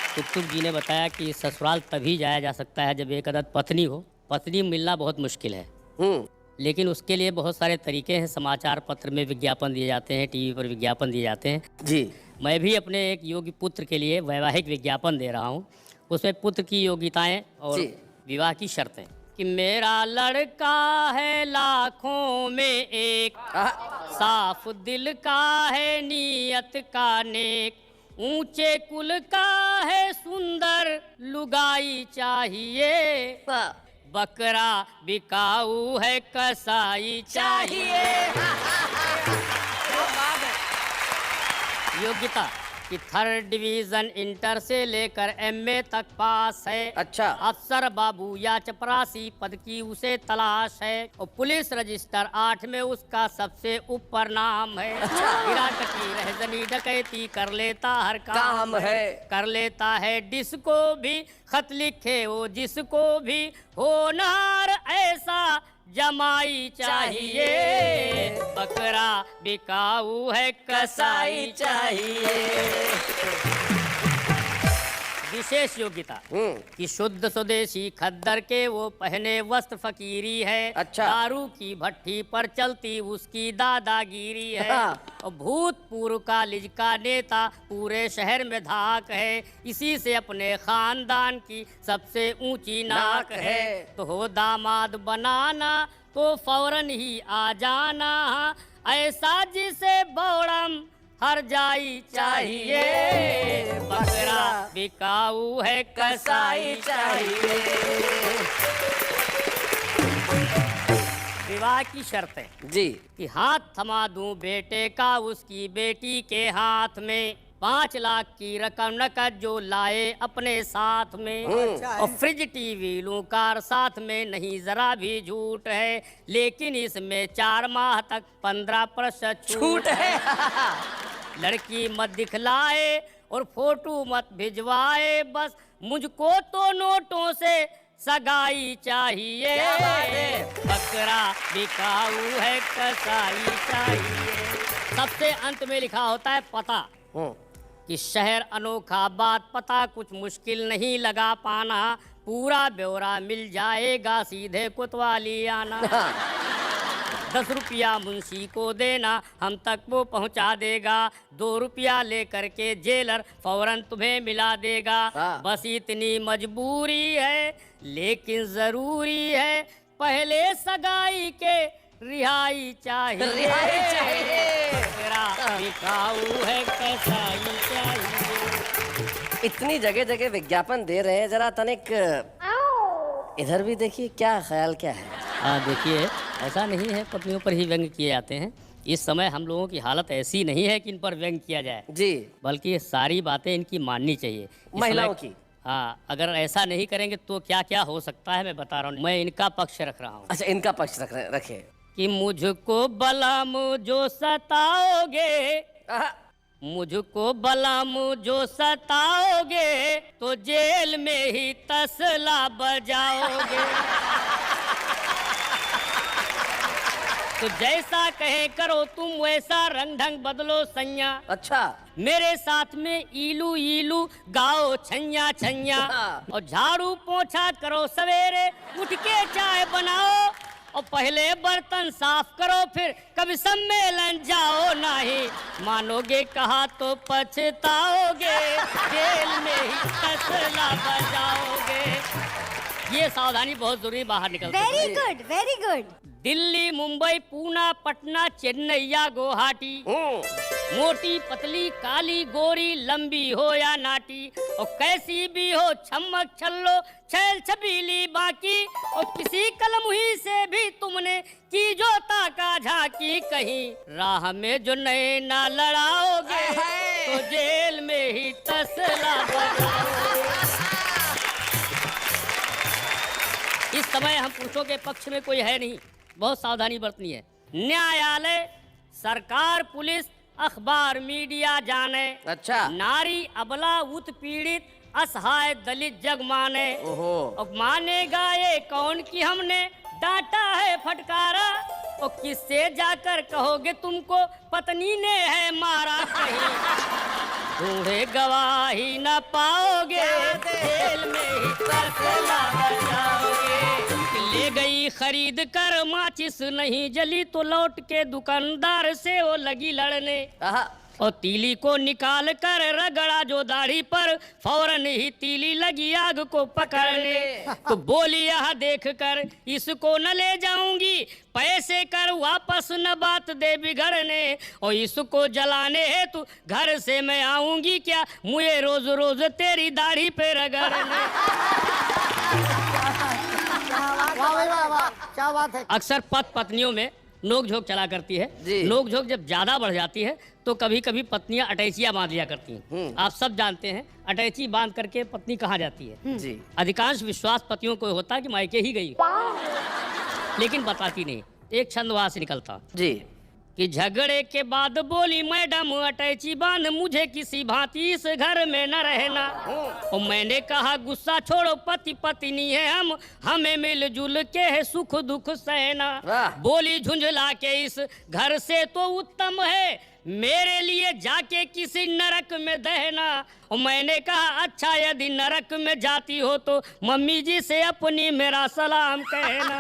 तुकतुक जी ने बताया कि ससुराल तभी जाया जा सकता है जब एक अदद पत्नी हो। पत्नी मिलना बहुत मुश्किल है, लेकिन उसके लिए बहुत सारे तरीके हैं। समाचार पत्र में विज्ञापन दिए जाते हैं, टीवी पर विज्ञापन दिए जाते हैं। जी। मैं भी अपने एक योग्य पुत्र के लिए वैवाहिक विज्ञापन दे रहा हूँ। उसमें पुत्र की योग्यताएं और जी। विवाह की शर्तें कि मेरा लड़का है लाखों में एक, साफ दिल का है, नीयत का नेक, ऊंचे कुल का है, सुंदर लुगाई चाहिए, बकरा बिकाऊ है, कसाई चाहिए। योग्यता कि 3rd डिवीजन इंटर से लेकर एमए तक पास है। अच्छा। अफसर बाबू या चपरासी पद की उसे तलाश है और पुलिस रजिस्टर 8 में उसका सबसे ऊपर नाम है। गिराकटी रहजनी डकैती कर लेता हर काम है, कर लेता है डिस्को भी, खत लिखे वो जिसको भी, होनहार ऐसा जमाई चाहिए, बकरा बिकाऊ है, कसाई चाहिए। विशेष योग्यता कि शुद्ध स्वदेशी खद्दर के वो पहने वस्त्र फकीरी है। अच्छा। दारू की भट्टी पर चलती उसकी दादागिरी है और भूतपूर्व कॉलेज का नेता पूरे शहर में धाक है। इसी से अपने खानदान की सबसे ऊंची नाक है। तो हो दामाद बनाना तो फौरन ही आ जाना, ऐसा जिसे बौड़म हर जाई चाहिए, बकरा बिकाऊ है, कसाई चाहिए। विवाह की शर्तें जी कि हाथ थमा दूं बेटे का उसकी बेटी के हाथ में, 5 लाख की रकम नकद जो लाए अपने साथ में, और फ्रिज टीवी लूं कार साथ में, नहीं जरा भी झूठ है, लेकिन इसमें 4 माह तक 15% छूट है। लड़की मत दिखलाए और फोटो मत भिजवाए, बस मुझको तो नोटों से सगाई चाहिए, बकरा बिकाऊ है, कसाई चाहिए। सबसे अंत में लिखा होता है पता कि शहर अनोखा, बात पता कुछ मुश्किल नहीं लगा पाना, पूरा ब्यौरा मिल जाएगा, सीधे कोतवाली आना। 10 रुपया मुंशी को देना, हम तक वो पहुंचा देगा, 2 रुपया लेकर के जेलर फौरन तुम्हें मिला देगा। बस इतनी मजबूरी है लेकिन जरूरी है, पहले सगाई के रिहाई चाहिए, रिहाई चाहिए, बिकाऊ है, कसाई चाहिए। इतनी जगह जगह विज्ञापन दे रहे हैं, जरा तनिक इधर भी देखिए, क्या ख्याल क्या है? देखिए, ऐसा नहीं है पत्नियों पर ही व्यंग किए जाते हैं। इस समय हम लोगों की हालत ऐसी नहीं है कि इन पर व्यंग किया जाए जी, बल्कि ये सारी बातें इनकी माननी चाहिए महिलाओं की। हाँ, अगर ऐसा नहीं करेंगे तो क्या क्या हो सकता है मैं बता रहा हूँ। मैं इनका पक्ष रख रहा हूँ। अच्छा, इनका पक्ष रखे कि मुझको बलम जो सताओगे, मुझको बलम जो सताओगे, तो जेल में ही तसला बजाओगे। तो जैसा कहे करो तुम, वैसा रंग ढंग बदलो सैया। अच्छा। मेरे साथ में ईलू ईलू गाओ छैया छैया, और झाड़ू पोछा करो सवेरे, उठ के चाय बनाओ, और पहले बर्तन साफ करो, फिर कभी सम्मेलन जाओ, नहीं मानोगे कहा तो पछताओगे, जेल में ही तसला बजाओगे। ये सावधानी बहुत जरूरी, बाहर निकल। Very good, very good. Delhi, Mumbai, Poona, Patna, Chennai या गुवाहाटी, मोटी पतली, काली गोरी, लंबी हो या नाटी, और कैसी भी हो, छमक छल्लो, छैल छबीली बाकी, और किसी कलमुही से भी तुमने की जो ताका झाकी, कहीं राह में जो नए ना लड़ाओगे, तो जेल में ही तसला बजाओगे। इस समय हम पुरुषों के पक्ष में कोई है नहीं, बहुत सावधानी बरतनी है। न्यायालय, सरकार, पुलिस, अखबार, मीडिया जाने। अच्छा। नारी, अबला, उत्पीड़ित, असहाय, दलित जग माने। और मानेगा ये कौन कि हमने डांटा है फटकारा, और किससे जाकर कहोगे तुमको पत्नी ने है मारा, कहीं बूढ़े गवाही न पाओगे, जेल में ही फैसला बजाओगे। ले गई खरीद कर माचिस नहीं जली तो लौट के दुकानदार से वो लगी लड़ने। और तीली को निकाल कर रगड़ा जो दाढ़ी पर, फौरन ही तीली लगी आग को पकड़ने। तो बोली यह देख कर इसको न ले जाऊंगी, पैसे कर वापस न बात दे बिगड़ने। और इसको जलाने है तू घर से मैं आऊंगी क्या, मुझे रोज रोज तेरी दाढ़ी पे रगड़ने। क्या बात है। अक्सर पति पत्नियों में नोक झोंक चला करती है। नोक झोंक जब ज्यादा बढ़ जाती है तो कभी कभी पत्नियां अटैचियां बांध लिया करती हैं। आप सब जानते हैं अटैची बांध करके पत्नी कहाँ जाती है। जी। अधिकांश विश्वास पतियों को होता है कि मायके ही गई, लेकिन बताती नहीं। एक छंद वहां से निकलता जी कि झगड़े के बाद बोली मैडम अटैची बांध, मुझे किसी भांति इस घर में न रहना। और मैंने कहा गुस्सा छोड़ो, पति पत्नी है हम, हमें मिलजुल के है सुख दुख सहना। बोली झुंझला के इस घर से तो उत्तम है मेरे लिए जाके किसी नरक में दहना। और मैंने कहा अच्छा यदि नरक में जाती हो तो मम्मी जी से अपनी मेरा सलाम कहना।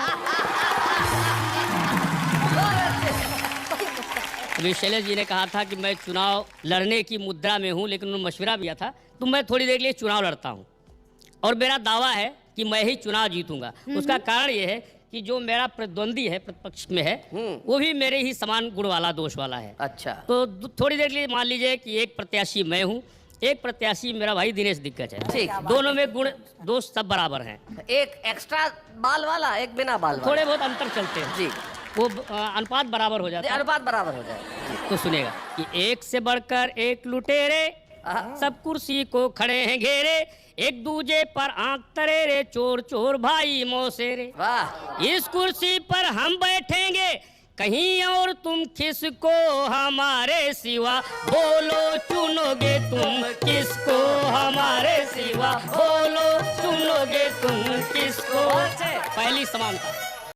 अभी शैलेश जी ने कहा था कि मैं चुनाव लड़ने की मुद्रा में हूं, लेकिन उन्होंने मशवरा दिया था तो मैं थोड़ी देर के लिए चुनाव लड़ता हूं और मेरा दावा है कि मैं ही चुनाव जीतूंगा। उसका कारण ये है कि जो मेरा प्रतिद्वंदी है, प्रतिपक्ष में है, वो भी मेरे ही समान गुण वाला दोष वाला है। अच्छा। तो थोड़ी देर के लिए मान लीजिए कि एक प्रत्याशी मैं हूँ, एक प्रत्याशी मेरा भाई दिनेश दिग्गज है। ठीक। दोनों में गुण दोष सब बराबर हैं। एक एक्स्ट्रा बाल वाला, एक बिना बाल वाला। थोड़े बहुत अंतर चलते हैं। जी। वो अनुपात बराबर हो जाता है। अनुपात बराबर हो जाए। तो सुनेगा कि एक से बढ़कर एक लुटेरे, सब कुर्सी को खड़े हैं घेरे, एक दूजे पर आंख तरेरे, चोर चोर भाई मौसेरे। वाह। इस कुर्सी पर हम बैठेंगे कहीं और तुम किसको हमारे सिवा, बोलो चुनोगे तुम किसको हमारे सिवा, बोलो चुनोगे तुम किसको। पहली समानता।